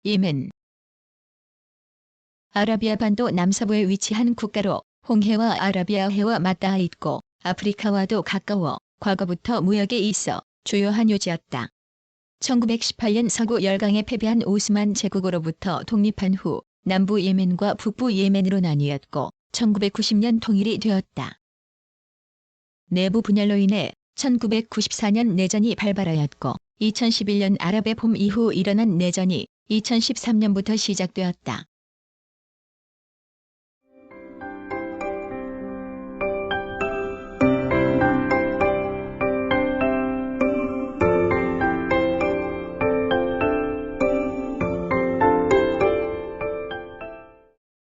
예멘. 아라비아 반도 남서부에 위치한 국가로 홍해와 아라비아해와 맞닿아 있고 아프리카와도 가까워 과거부터 무역에 있어 주요한 요지였다. 1918년 서구 열강에 패배한 오스만 제국으로부터 독립한 후 남부 예멘과 북부 예멘으로 나뉘었고 1990년 통일이 되었다. 내부 분열로 인해 1994년 내전이 발발하였고 2011년 아랍의 봄 이후 일어난 내전이 2013년부터 시작되었다.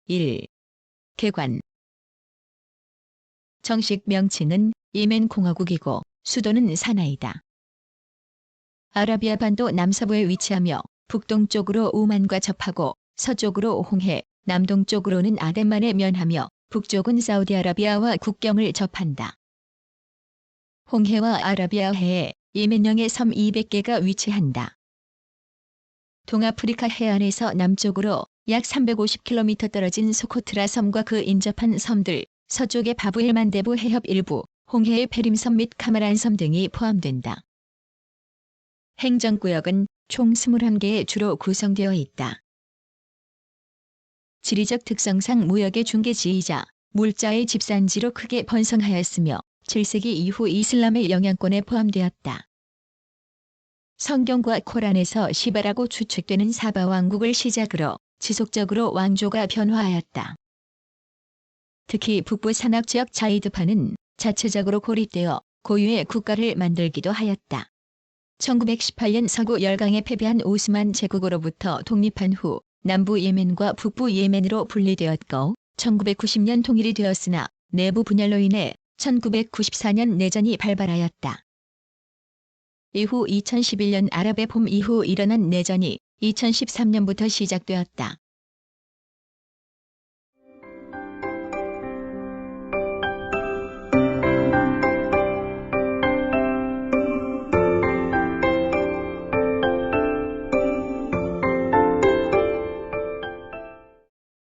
(1) 개관. 정식 명칭은 예멘 공화국이고 수도는 사나이다. 아라비아 반도 남서부에 위치하며 북동쪽으로 오만과 접하고 서쪽으로 홍해, 남동쪽으로는 아덴만에 면하며 북쪽은 사우디아라비아와 국경을 접한다. 홍해와 아라비아해에 예멘령의 섬 200개가 위치한다. 동아프리카 해안에서 남쪽으로 약 350km 떨어진 소코트라 섬과 그 인접한 섬들, 서쪽의 바브엘 만데부 해협 일부, 홍해의 페림섬 및 카마란 섬 등이 포함된다. 행정구역은 총 21개의 주로 구성되어 있다. 지리적 특성상 무역의 중개지이자 물자의 집산지로 크게 번성하였으며 7세기 이후 이슬람의 영향권에 포함되었다. 성경과 코란에서 시바라고 추측되는 사바 왕국을 시작으로 지속적으로 왕조가 변화하였다. 특히 북부 산악지역 자이드파는 자체적으로 고립되어 고유의 국가를 만들기도 하였다. 1918년 서구 열강에 패배한 오스만 제국으로부터 독립한 후 남부 예멘과 북부 예멘으로 분리되었고 1990년 통일이 되었으나 내부 분열로 인해 1994년 내전이 발발하였다. 이후 2011년 아랍의 봄 이후 일어난 내전이 2013년부터 시작되었다.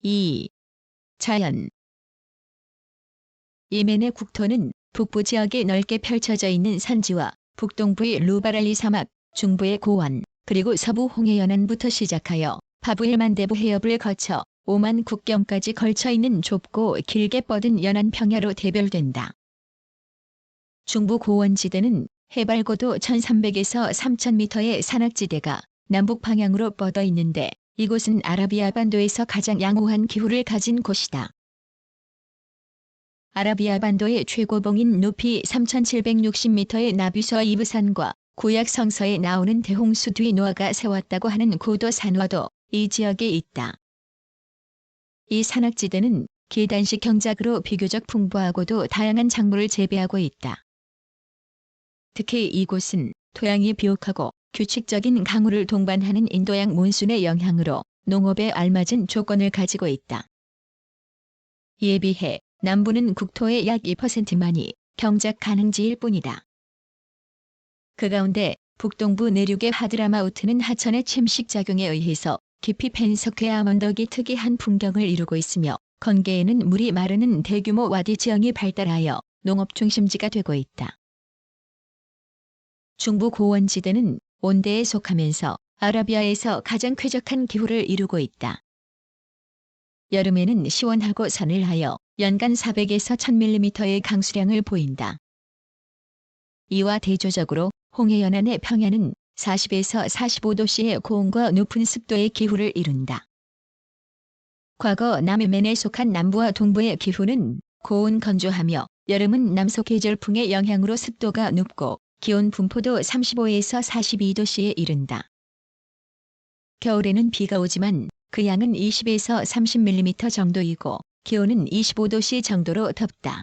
(2) 자연. 예멘의 국토는 북부 지역에 넓게 펼쳐져 있는 산지와 북동부의 루바랄리 사막, 중부의 고원, 그리고 서부 홍해 연안부터 시작하여 바브엘 만데부 해협을 거쳐 오만 국경까지 걸쳐 있는 좁고 길게 뻗은 연안 평야로 대별된다. 중부 고원지대는 해발 고도 1300에서 3000m의 산악지대가 남북 방향으로 뻗어 있는데 이곳은 아라비아 반도에서 가장 양호한 기후를 가진 곳이다. 아라비아 반도의 최고봉인 높이 3760m의 나비수와 이브산과 구약 성서에 나오는 대홍수 뒤 노아가 세웠다고 하는 고도 산화도 이 지역에 있다. 이 산악지대는 계단식 경작으로 비교적 풍부하고도 다양한 작물을 재배하고 있다. 특히 이곳은 토양이 비옥하고 규칙적인 강우를 동반하는 인도양 몬순의 영향으로 농업에 알맞은 조건을 가지고 있다. 이에 비해 남부는 국토의 약 2%만이 경작 가능지일 뿐이다. 그 가운데 북동부 내륙의 하드라마우트는 하천의 침식작용에 의해서 깊이 팬 석회암 언덕이 특이한 풍경을 이루고 있으며 건계에는 물이 마르는 대규모 와디 지형이 발달하여 농업 중심지가 되고 있다. 중부 고원지대는 온대에 속하면서 아라비아에서 가장 쾌적한 기후를 이루고 있다. 여름에는 시원하고 서늘하여 연간 400에서 1000mm의 강수량을 보인다. 이와 대조적으로 홍해 연안의 평야는 40에서 45도씨의 고온과 높은 습도의 기후를 이룬다. 과거 남예멘에 속한 남부와 동부의 기후는 고온 건조하며 여름은 남서 계절풍의 영향으로 습도가 높고 기온 분포도 35에서 42도씨에 이른다. 겨울에는 비가 오지만 그 양은 20에서 30mm 정도이고 기온은 25도씨 정도로 덥다.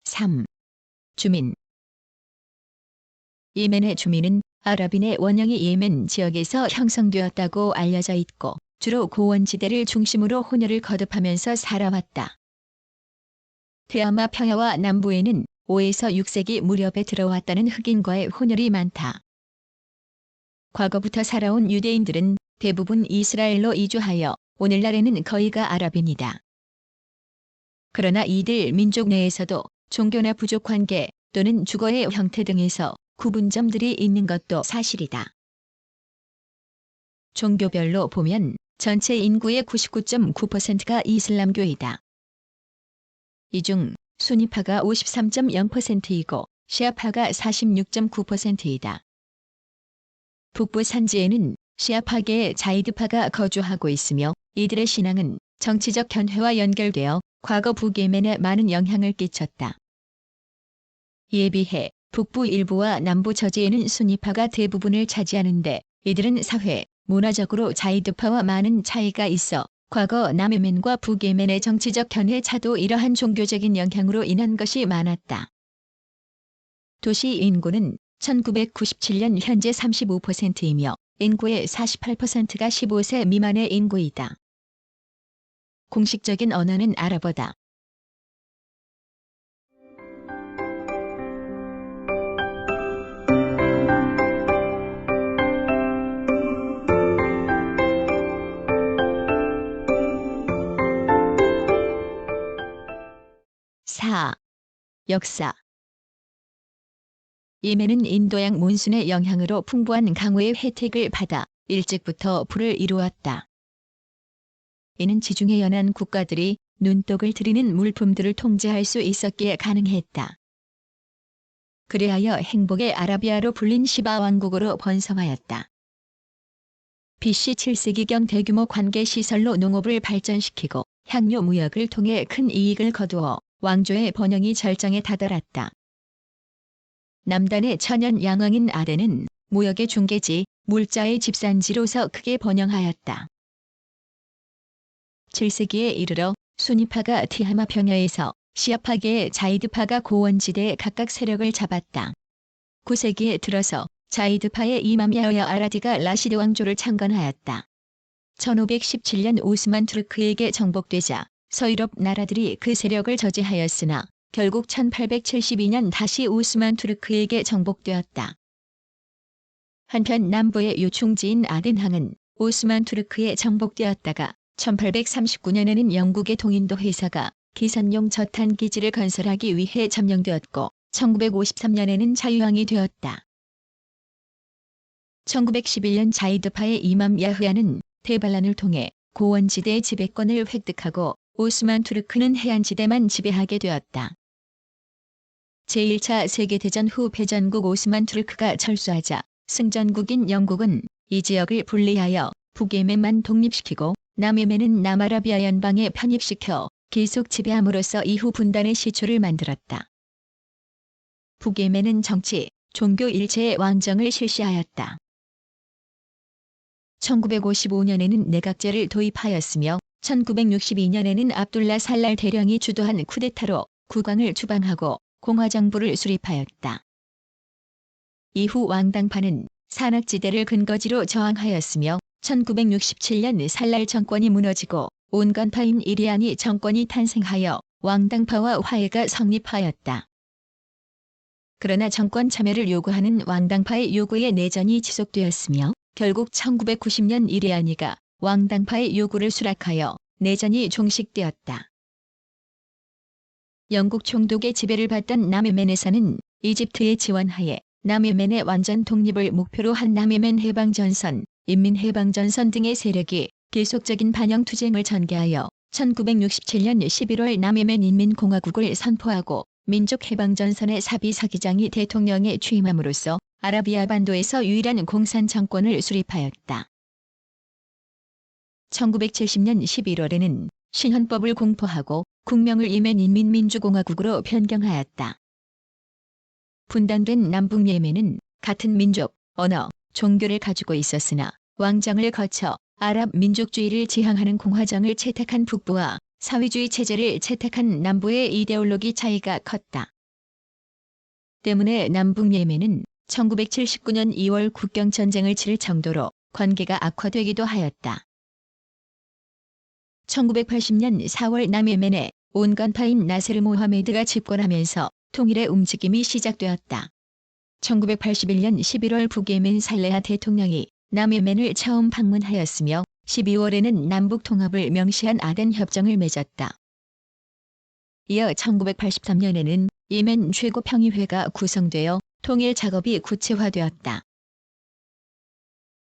(3) 주민. 예멘의 주민은 아랍인의 원형이 예멘 지역에서 형성되었다고 알려져 있고 주로 고원지대를 중심으로 혼혈을 거듭하면서 살아왔다. 대아마 평야와 남부에는 5에서 6세기 무렵에 들어왔다는 흑인과의 혼혈이 많다. 과거부터 살아온 유대인들은 대부분 이스라엘로 이주하여 오늘날에는 거의가 아랍인이다. 그러나 이들 민족 내에서도 종교나 부족 관계 또는 주거의 형태 등에서 구분점들이 있는 것도 사실이다. 종교별로 보면 전체 인구의 99.9%가 이슬람교이다. 이 중 수니파가 53.0%이고 시아파가 46.9%이다. 북부 산지에는 시아파계의 자이드파가 거주하고 있으며 이들의 신앙은 정치적 견해와 연결되어 과거 북예멘에 많은 영향을 끼쳤다. 이에 비해 북부 일부와 남부 저지에는 수니파가 대부분을 차지하는데 이들은 사회, 문화적으로 자이드파와 많은 차이가 있어 과거 남예멘과 북예멘의 정치적 견해 차도 이러한 종교적인 영향으로 인한 것이 많았다. 도시 인구는 1997년 현재 35%이며 인구의 48%가 15세 미만의 인구이다. 공식적인 언어는 아랍어다. 역사. 예멘은 인도양 몬순의 영향으로 풍부한 강우의 혜택을 받아 일찍부터 부를 이루었다. 이는 지중해 연안 국가들이 눈독을 들이는 물품들을 통제할 수 있었기에 가능했다. 그리하여 행복의 아라비아로 불린 시바 왕국으로 번성하였다. BC 7세기경 대규모 관계시설로 농업을 발전시키고 향료 무역을 통해 큰 이익을 거두어 왕조의 번영이 절정에 다다랐다. 남단의 천연 양왕인 아덴은 무역의 중개지, 물자의 집산지로서 크게 번영하였다. 7세기에 이르러 수니파가 티하마 평야에서 시아파계의 자이드파가 고원지대에 각각 세력을 잡았다. 9세기에 들어서 자이드파의 이맘 야흐야 아라디가 라시드 왕조를 창건하였다. 1517년 오스만 투르크에게 정복되자 서유럽 나라들이 그 세력을 저지하였으나 결국 1872년 다시 오스만 투르크에게 정복되었다. 한편 남부의 요충지인 아덴항은 오스만 투르크에 정복되었다가 1839년에는 영국의 동인도 회사가 기선용 저탄 기지를 건설하기 위해 점령되었고 1953년에는 자유왕이 되었다. 1911년 자이드파의 이맘 야흐야는 데발란을 통해 고원지대의 지배권을 획득하고 오스만 투르크는 해안지대만 지배하게 되었다. 제1차 세계대전 후 패전국 오스만 투르크가 철수하자 승전국인 영국은 이 지역을 분리하여 북예멘만 독립시키고 남예멘은 남아라비아 연방에 편입시켜 계속 지배함으로써 이후 분단의 시초를 만들었다. 북예멘은 정치, 종교 일체의 왕정을 실시하였다. 1955년에는 내각제를 도입하였으며 1962년에는 압둘라 살랄 대령이 주도한 쿠데타로 국왕을 추방하고 공화정부를 수립하였다. 이후 왕당파는 산악지대를 근거지로 저항하였으며 1967년 살랄 정권이 무너지고 온건파인 이리안이 정권이 탄생하여 왕당파와 화해가 성립하였다. 그러나 정권 참여를 요구하는 왕당파의 요구에 내전이 지속되었으며 결국 1990년 이리안이가 왕당파의 요구를 수락하여 내전이 종식되었다. 영국 총독의 지배를 받던 남예멘에서는 이집트의 지원하에 남예멘의 완전 독립을 목표로 한 남예멘 해방전선, 인민해방전선 등의 세력이 계속적인 반영투쟁을 전개하여 1967년 11월 남예멘 인민공화국을 선포하고 민족해방전선의 사비사기장이 대통령에 취임함으로써 아라비아 반도에서 유일한 공산 정권을 수립하였다. 1970년 11월에는 신헌법을 공포하고 국명을 예멘 인민민주공화국으로 변경하였다. 분단된 남북 예멘은 같은 민족, 언어, 종교를 가지고 있었으나 왕정을 거쳐 아랍 민족주의를 지향하는 공화정을 채택한 북부와 사회주의 체제를 채택한 남부의 이데올로기 차이가 컸다. 때문에 남북 예멘은 1979년 2월 국경전쟁을 치를 정도로 관계가 악화되기도 하였다. 1980년 4월 남예멘에 온건파인 나세르 모하메드가 집권하면서 통일의 움직임이 시작되었다. 1981년 11월 북예멘 살레하 대통령이 남예멘을 처음 방문하였으며 12월에는 남북 통합을 명시한 아덴 협정을 맺었다. 이어 1983년에는 예멘 최고평의회가 구성되어 통일 작업이 구체화되었다.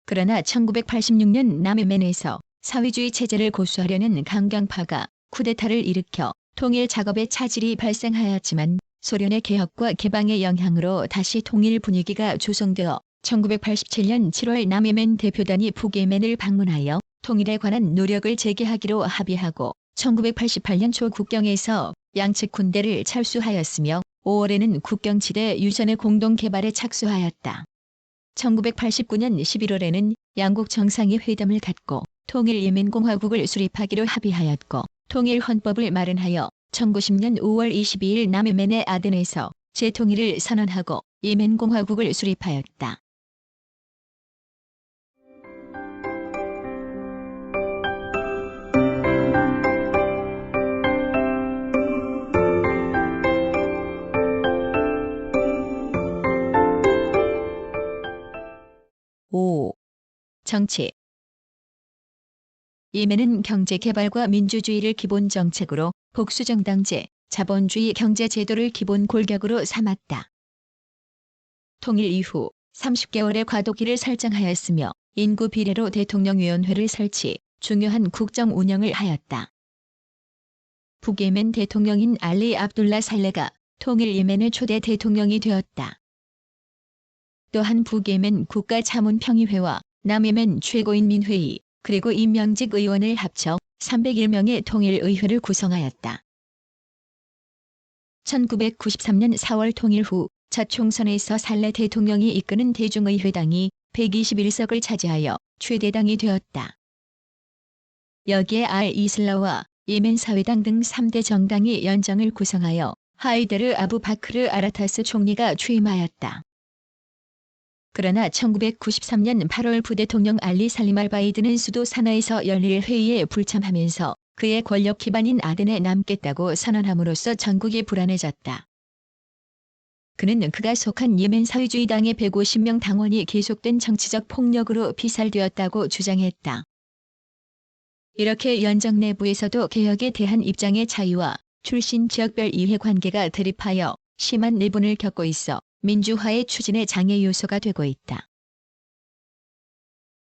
그러나 1986년 남예멘에서 사회주의 체제를 고수하려는 강경파가 쿠데타를 일으켜 통일 작업에 차질이 발생하였지만 소련의 개혁과 개방의 영향으로 다시 통일 분위기가 조성되어 1987년 7월 남예멘 대표단이 북예멘을 방문하여 통일에 관한 노력을 재개하기로 합의하고 1988년 초 국경에서 양측 군대를 철수하였으며 5월에는 국경지대 유전의 공동 개발에 착수하였다. 1989년 11월에는 양국 정상이 회담을 갖고 통일 예멘공화국을 수립하기로 합의하였고 통일헌법을 마련하여 1990년 5월 22일 남예멘의 아덴에서 재통일을 선언하고 예멘공화국을 수립하였다. 정치. 예멘은 경제개발과 민주주의를 기본 정책으로 복수정당제, 자본주의 경제제도를 기본 골격으로 삼았다. 통일 이후 30개월의 과도기를 설정하였으며 인구 비례로 대통령위원회를 설치, 중요한 국정 운영을 하였다. 북예멘 대통령인 알리 압둘라 살레가 통일 예멘의 초대 대통령이 되었다. 또한 북예멘 국가자문평의회와 남예멘 최고인민회의 그리고 임명직 의원을 합쳐 301명의 통일의회를 구성하였다. 1993년 4월 통일 후 첫 총선에서 살레 대통령이 이끄는 대중의회당이 121석을 차지하여 최대당이 되었다. 여기에 알-이슬라와 예멘 사회당 등 3대 정당이 연정을 구성하여 하이데르 아부 바크르 아라타스 총리가 취임하였다. 그러나 1993년 8월 부대통령 알리 살림 알바이드는 수도 사나에서 열릴 회의에 불참하면서 그의 권력 기반인 아덴에 남겠다고 선언함으로써 전국이 불안해졌다. 그는 그가 속한 예멘 사회주의당의 150명 당원이 계속된 정치적 폭력으로 피살되었다고 주장했다. 이렇게 연정 내부에서도 개혁에 대한 입장의 차이와 출신 지역별 이해관계가 대립하여 심한 내분을 겪고 있어 민주화의 추진의 장애 요소가 되고 있다.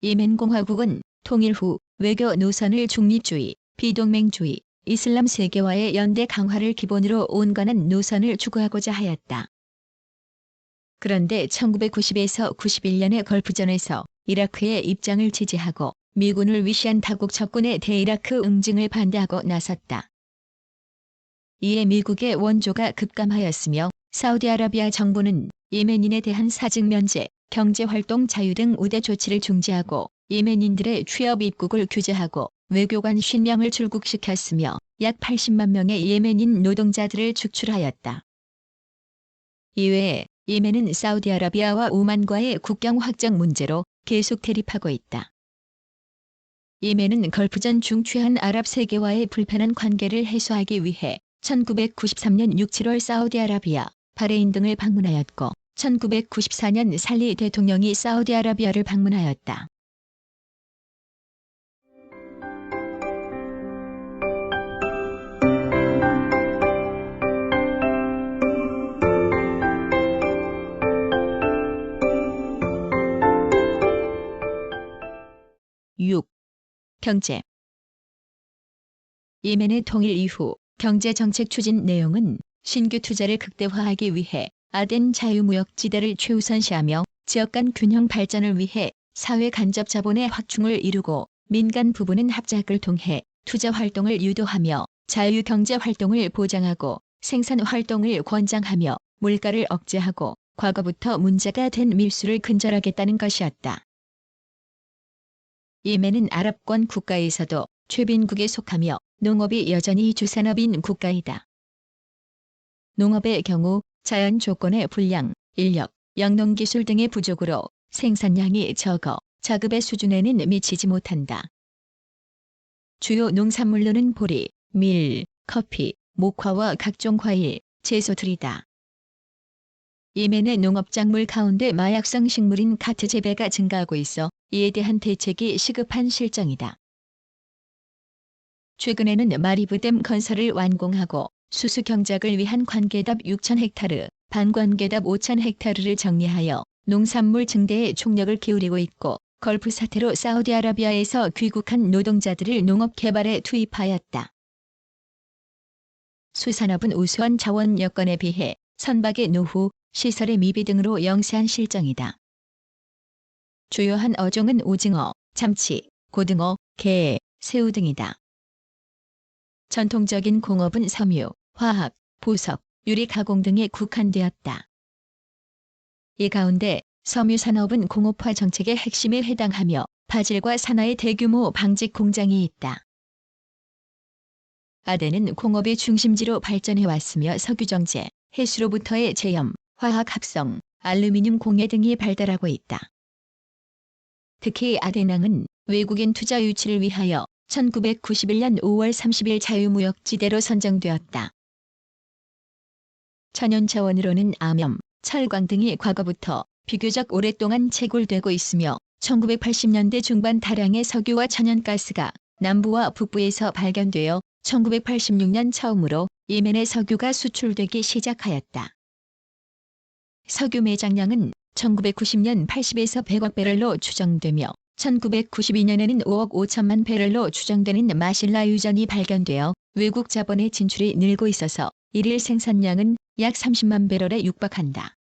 예멘공화국은 통일 후 외교 노선을 중립주의, 비동맹주의, 이슬람 세계와의 연대 강화를 기본으로 온건한 노선을 추구하고자 하였다. 그런데 1990에서 91년의 걸프전에서 이라크의 입장을 지지하고 미군을 위시한 타국 적군의 대이라크 응징을 반대하고 나섰다. 이에 미국의 원조가 급감하였으며 사우디아라비아 정부는 예멘인에 대한 사직 면제, 경제활동 자유 등 우대 조치를 중지하고 예멘인들의 취업 입국을 규제하고 외교관 50명을 출국시켰으며 약 80만 명의 예멘인 노동자들을 축출하였다. 이외에 예멘은 사우디아라비아와 오만과의 국경 확정 문제로 계속 대립하고 있다. 예멘은 걸프전 중 최한 아랍 세계와의 불편한 관계를 해소하기 위해 1993년 6, 7월 사우디아라비아, 바레인 등을 방문하였고 1994년 살리 대통령이 사우디아라비아를 방문하였다. 경제. 예멘의 통일 이후 경제정책 추진 내용은 신규 투자를 극대화하기 위해 아덴 자유무역지대를 최우선시하며 지역 간 균형 발전을 위해 사회 간접 자본의 확충을 이루고 민간 부분은 합작을 통해 투자 활동을 유도하며 자유경제 활동을 보장하고 생산 활동을 권장하며 물가를 억제하고 과거부터 문제가 된 밀수를 근절하겠다는 것이었다. 예멘은 아랍권 국가에서도 최빈국에 속하며 농업이 여전히 주산업인 국가이다. 농업의 경우 자연 조건의 불량, 인력, 영농기술 등의 부족으로 생산량이 적어 자급의 수준에는 미치지 못한다. 주요 농산물로는 보리, 밀, 커피, 목화와 각종 과일, 채소들이다. 예멘의 농업작물 가운데 마약성 식물인 카트 재배가 증가하고 있어 이에 대한 대책이 시급한 실정이다. 최근에는 마리브댐 건설을 완공하고 수수 경작을 위한 관계답 6,000헥타르, 반관계답 5,000헥타르를 정리하여 농산물 증대에 총력을 기울이고 있고 걸프 사태로 사우디아라비아에서 귀국한 노동자들을 농업 개발에 투입하였다. 수산업은 우수한 자원 여건에 비해 선박의 노후, 시설의 미비 등으로 영세한 실정이다. 주요한 어종은 오징어, 참치, 고등어, 게, 새우 등이다. 전통적인 공업은 섬유, 화학, 보석, 유리 가공 등에 국한되었다. 이 가운데 섬유 산업은 공업화 정책의 핵심에 해당하며 바질과 산화의 대규모 방직 공장이 있다. 아덴은 공업의 중심지로 발전해왔으며 석유정제, 해수로부터의 제염, 화학 합성, 알루미늄 공예 등이 발달하고 있다. 특히 아덴항은 외국인 투자 유치를 위하여 1991년 5월 30일 자유무역지대로 선정되었다. 천연자원으로는 암염, 철광 등이 과거부터 비교적 오랫동안 채굴되고 있으며 1980년대 중반 다량의 석유와 천연가스가 남부와 북부에서 발견되어 1986년 처음으로 예멘의 석유가 수출되기 시작하였다. 석유 매장량은 1990년 80에서 100억 배럴로 추정되며 1992년에는 5억 5천만 배럴로 추정되는 마실라 유전이 발견되어 외국 자본의 진출이 늘고 있어서 일일 생산량은 약 30만 배럴에 육박한다.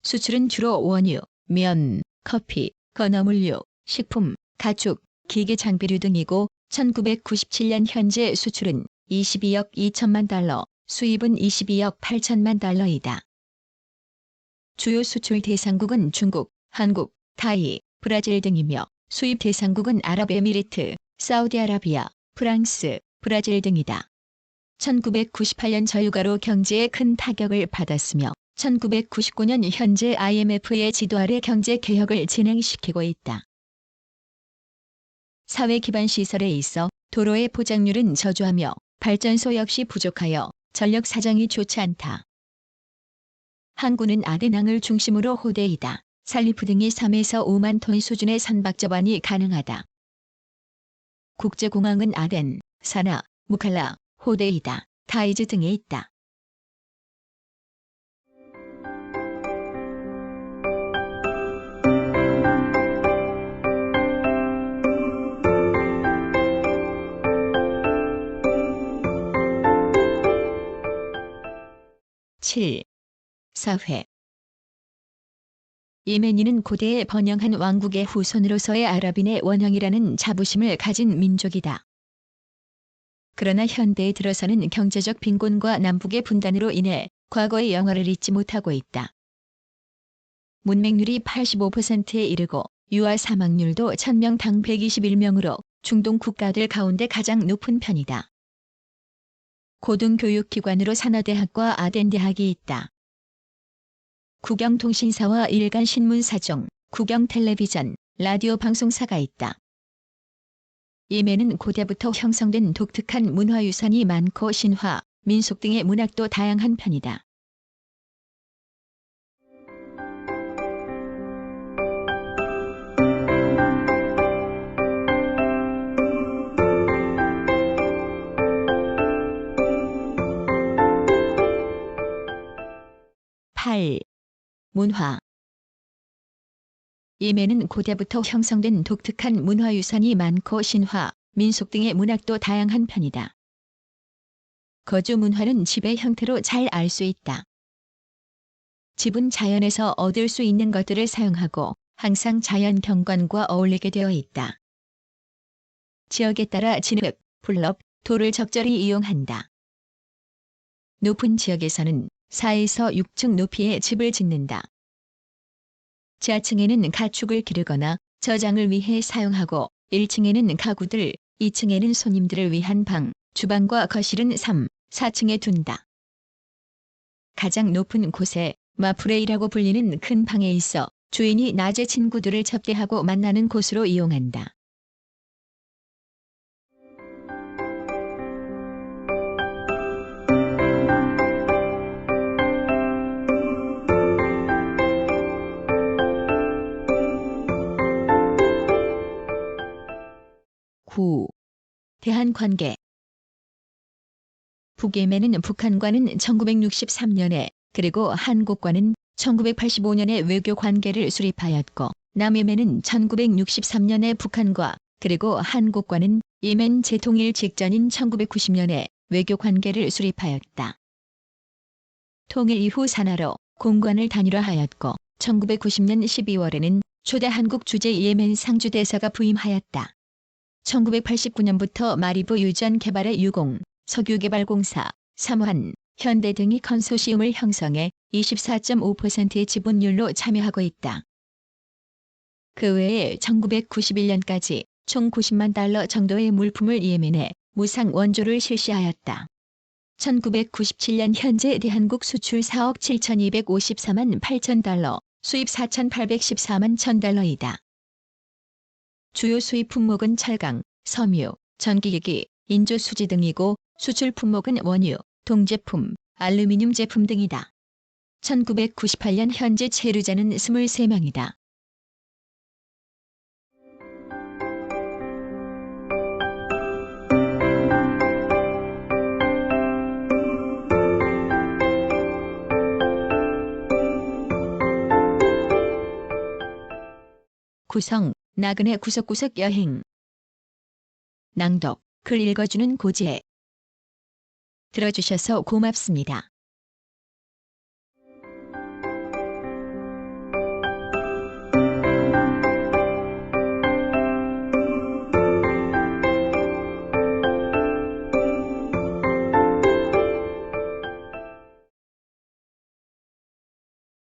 수출은 주로 원유, 면, 커피, 건어물류, 식품, 가축, 기계 장비류 등이고 1997년 현재 수출은 22억 2천만 달러, 수입은 22억 8천만 달러이다. 주요 수출 대상국은 중국, 한국, 타이, 브라질 등이며 수입 대상국은 아랍에미리트, 사우디아라비아, 프랑스, 브라질 등이다. 1998년 저유가로 경제에 큰 타격을 받았으며 1999년 현재 IMF의 지도 아래 경제 개혁을 진행시키고 있다. 사회 기반 시설에 있어 도로의 포장률은 저조하며 발전소 역시 부족하여 전력 사정이 좋지 않다. 항구는 아덴항을 중심으로 호데이다, 살리프 등이 3에서 5만 톤 수준의 선박 접안이 가능하다. 국제공항은 아덴, 사나, 무칼라, 호데이다, 타이즈 등에 있다. 사회. 예멘인은 고대에 번영한 왕국의 후손으로서의 아랍인의 원형이라는 자부심을 가진 민족이다. 그러나 현대에 들어서는 경제적 빈곤과 남북의 분단으로 인해 과거의 영화를 잊지 못하고 있다. 문맹률이 85%에 이르고 유아 사망률도 1000명당 121명으로 중동 국가들 가운데 가장 높은 편이다. 고등교육기관으로 산하대학과 아덴대학이 있다. 국영통신사와 일간신문사종, 국영텔레비전, 라디오 방송사가 있다. 예멘은 고대부터 형성된 독특한 문화유산이 많고 신화, 민속 등의 문학도 다양한 편이다. 문화. 예멘은 고대부터 형성된 독특한 문화유산이 많고 신화, 민속 등의 문학도 다양한 편이다. 거주 문화는 집의 형태로 잘 알 수 있다. 집은 자연에서 얻을 수 있는 것들을 사용하고 항상 자연 경관과 어울리게 되어 있다. 지역에 따라 진흙, 블럭, 돌을 적절히 이용한다. 높은 지역에서는 4에서 6층 높이의 집을 짓는다. 지하층에는 가축을 기르거나 저장을 위해 사용하고 1층에는 가구들, 2층에는 손님들을 위한 방, 주방과 거실은 3, 4층에 둔다. 가장 높은 곳에 마프레이라고 불리는 큰 방에 있어 주인이 낮에 친구들을 접대하고 만나는 곳으로 이용한다. 구. 대한관계. 북예멘은 북한과는 1963년에 그리고 한국과는 1985년에 외교 관계를 수립하였고 남예멘은 1963년에 북한과 그리고 한국과는 예멘 재통일 직전인 1990년에 외교 관계를 수립하였다. 통일 이후 산하로 공관을 단일화하였고 1990년 12월에는 초대 한국 주재 예멘 상주대사가 부임하였다. 1989년부터 마리부 유전 개발의 유공, 석유개발공사, 삼환, 현대 등이 컨소시엄을 형성해 24.5%의 지분율로 참여하고 있다. 그 외에 1991년까지 총 90만 달러 정도의 물품을 예멘에 무상 원조를 실시하였다. 1997년 현재 대한국 수출 4억 7,254만 8천 달러, 수입 4,814만 1,000달러이다. 주요 수입 품목은 철강, 섬유, 전기기기, 인조수지 등이고 수출 품목은 원유, 동제품, 알루미늄 제품 등이다. 1998년 현재 체류자는 23명이다. 구성, 나그네 구석구석 여행. 낭독, 글 읽어주는 고지혜. 들어주셔서 고맙습니다.